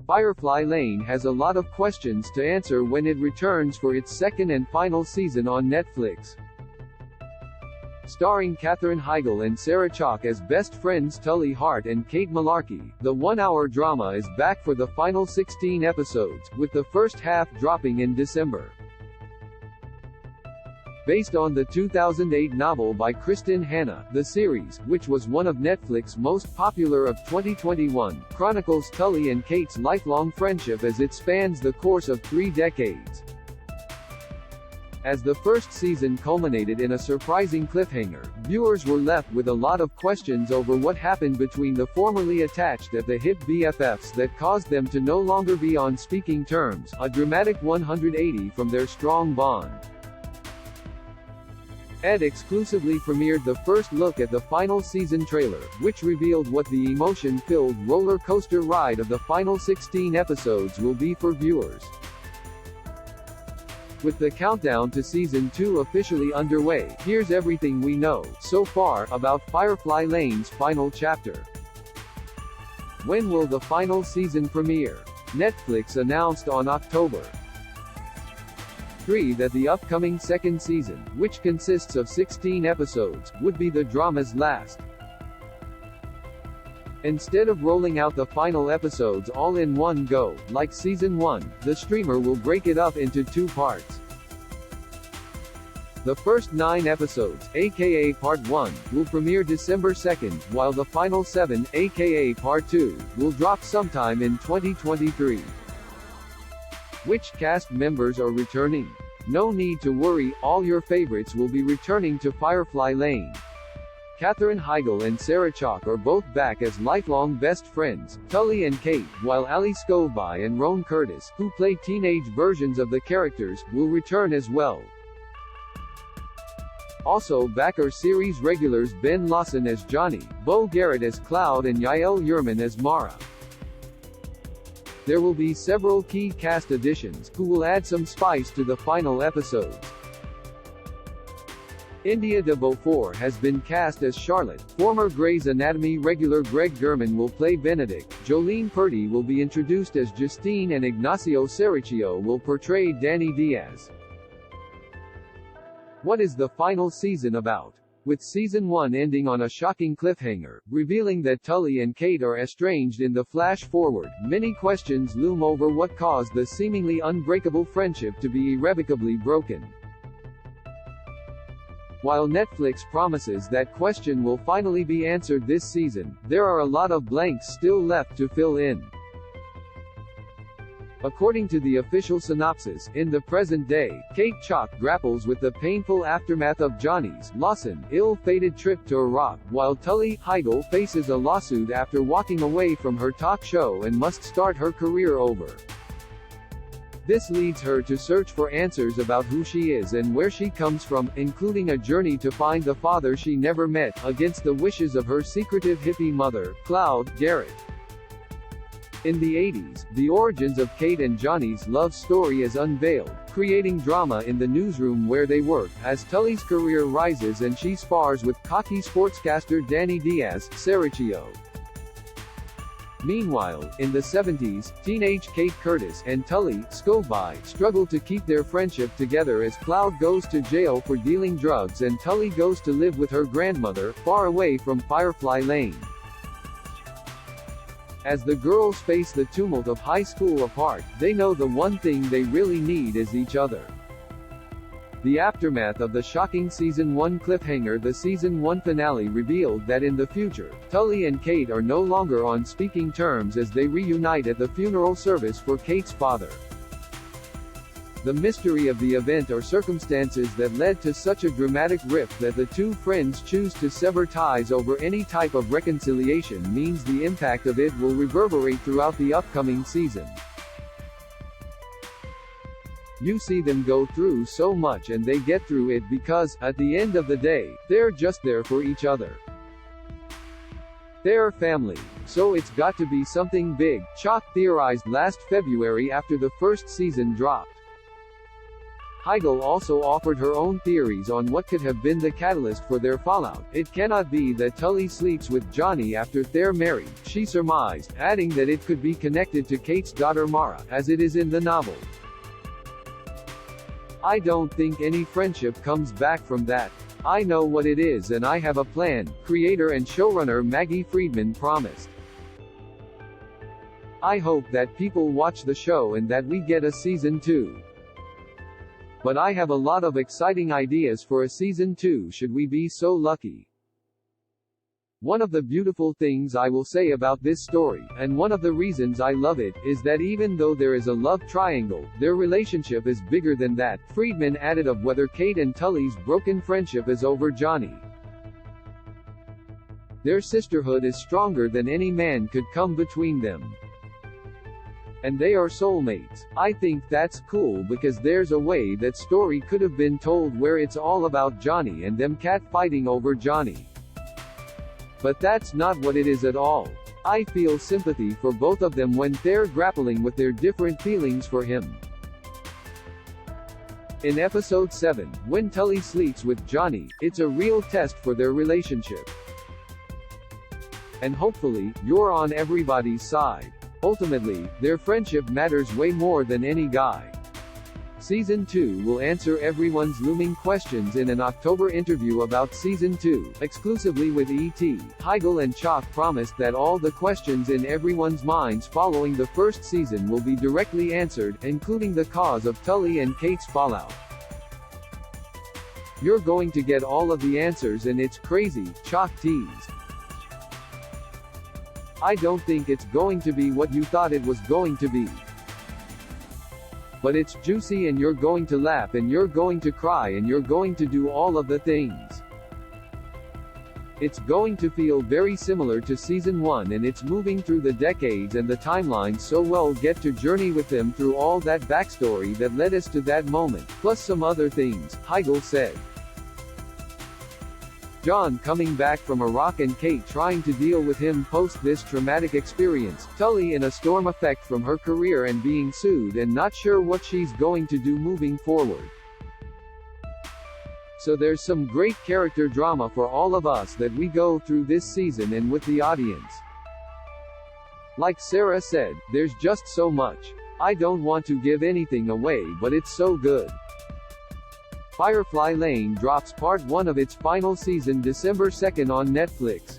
Firefly Lane has a lot of questions to answer when it returns for its second and final season on Netflix. Starring Katherine Heigl and Chalke as best friends Tully, Hart and Kate Mularkey, the one-hour drama is back for the final 16 episodes, with the first half dropping in December. Based on the 2008 novel by Kristin Hannah, the series, which was one of Netflix's most popular of 2021, chronicles Tully and Kate's lifelong friendship as it spans the course of 3 decades. As the first season culminated in a surprising cliffhanger, viewers were left with a lot of questions over what happened between the formerly attached at the hip BFFs that caused them to no longer be on speaking terms, a dramatic 180 from their strong bond. Ed exclusively premiered the first look at the final season trailer, which revealed what the emotion-filled roller coaster ride of the final 16 episodes will be for viewers. With the countdown to Season 2 officially underway, here's everything we know, so far, about Firefly Lane's final chapter. When will the final season premiere? Netflix announced on October 3 that the upcoming second season, which consists of 16 episodes, would be the drama's last. Instead of rolling out the final episodes all in one go, like Season 1, the streamer will break it up into 2 parts. The first 9 episodes, aka Part 1, will premiere December 2nd, while the final 7, aka Part 2, will drop sometime in 2023. Which cast members are returning? No need to worry, all your favorites will be returning to Firefly Lane. Katherine Heigl and Chalke are both back as lifelong best friends, Tully and Kate, while Ali Scoville and Roan Curtis, who play teenage versions of the characters, will return as well. Also back are series regulars Ben Lawson as Johnny, Bo Garrett as Cloud and Yael Yerman as Mara. There will be several key cast additions, who will add some spice to the final episodes. India de Beaufort has been cast as Charlotte, former Grey's Anatomy regular Greg Germann will play Benedict, Jolene Purdy will be introduced as Justine and Ignacio Cerricchio will portray Danny Diaz. What is the final season about? With Season 1 ending on a shocking cliffhanger, revealing that Tully and Kate are estranged in the flash-forward, many questions loom over what caused the seemingly unbreakable friendship to be irrevocably broken. While Netflix promises that question will finally be answered this season, there are a lot of blanks still left to fill in. According to the official synopsis, in the present day, Kate Chalke grapples with the painful aftermath of Johnny's, Lawson, ill-fated trip to Iraq, while Tully, Heigl faces a lawsuit after walking away from her talk show and must start her career over. This leads her to search for answers about who she is and where she comes from, including a journey to find the father she never met, against the wishes of her secretive hippie mother, Cloud Garrett. In the 80s, the origins of Kate and Johnny's love story is unveiled, creating drama in the newsroom where they work, as Tully's career rises and she spars with cocky sportscaster Danny Diaz, Cerricchio. Meanwhile, in the 70s, teenage Kate Curtis and Tully, Scoville, struggle to keep their friendship together as Cloud goes to jail for dealing drugs and Tully goes to live with her grandmother, far away from Firefly Lane. As the girls face the tumult of high school apart, they know the one thing they really need is each other. The aftermath of the shocking Season 1 cliffhanger. The Season 1 finale revealed that in the future, Tully and Kate are no longer on speaking terms as they reunite at the funeral service for Kate's father. The mystery of the event or circumstances that led to such a dramatic rift that the two friends choose to sever ties over any type of reconciliation means the impact of it will reverberate throughout the upcoming season. You see them go through so much and they get through it because, at the end of the day, they're just there for each other. They're family. So it's got to be something big, Chalke theorized last February after the first season dropped. Heigl also offered her own theories on what could have been the catalyst for their fallout. It cannot be that Tully sleeps with Johnny after they're married, she surmised, adding that it could be connected to Kate's daughter Mara, as it is in the novel. I don't think any friendship comes back from that. I know what it is and I have a plan, creator and showrunner Maggie Friedman promised. I hope that people watch the show and that we get a season 2. But I have a lot of exciting ideas for a season 2 should we be so lucky. One of the beautiful things I will say about this story, and one of the reasons I love it, is that even though there is a love triangle, their relationship is bigger than that. Friedman added of whether Kate and Tully's broken friendship is over Johnny. Their sisterhood is stronger than any man could come between them. And they are soulmates. I think that's cool because there's a way that story could have been told where it's all about Johnny and them catfighting over Johnny. But that's not what it is at all. I feel sympathy for both of them when they're grappling with their different feelings for him. In episode 7, when Tully sleeps with Johnny, it's a real test for their relationship. And hopefully, you're on everybody's side. Ultimately, their friendship matters way more than any guy. Season 2 will answer everyone's looming questions in an October interview about Season 2, exclusively with E.T. Heigl and Chalke promised that all the questions in everyone's minds following the first season will be directly answered, including the cause of Tully and Kate's fallout. You're going to get all of the answers and it's crazy, Chalke teased. I don't think it's going to be what you thought it was going to be. But it's juicy and you're going to laugh and you're going to cry and you're going to do all of the things. It's going to feel very similar to Season 1 and it's moving through the decades and the timeline so well get to journey with them through all that backstory that led us to that moment, plus some other things, Heigl said. John coming back from Iraq and Kate trying to deal with him post this traumatic experience, Tully in a storm effect from her career and being sued and not sure what she's going to do moving forward. So there's some great character drama for all of us that we go through this season and with the audience. Like Sarah said, there's just so much. I don't want to give anything away but it's so good. Firefly Lane drops part 1 of its final season December 2 on Netflix.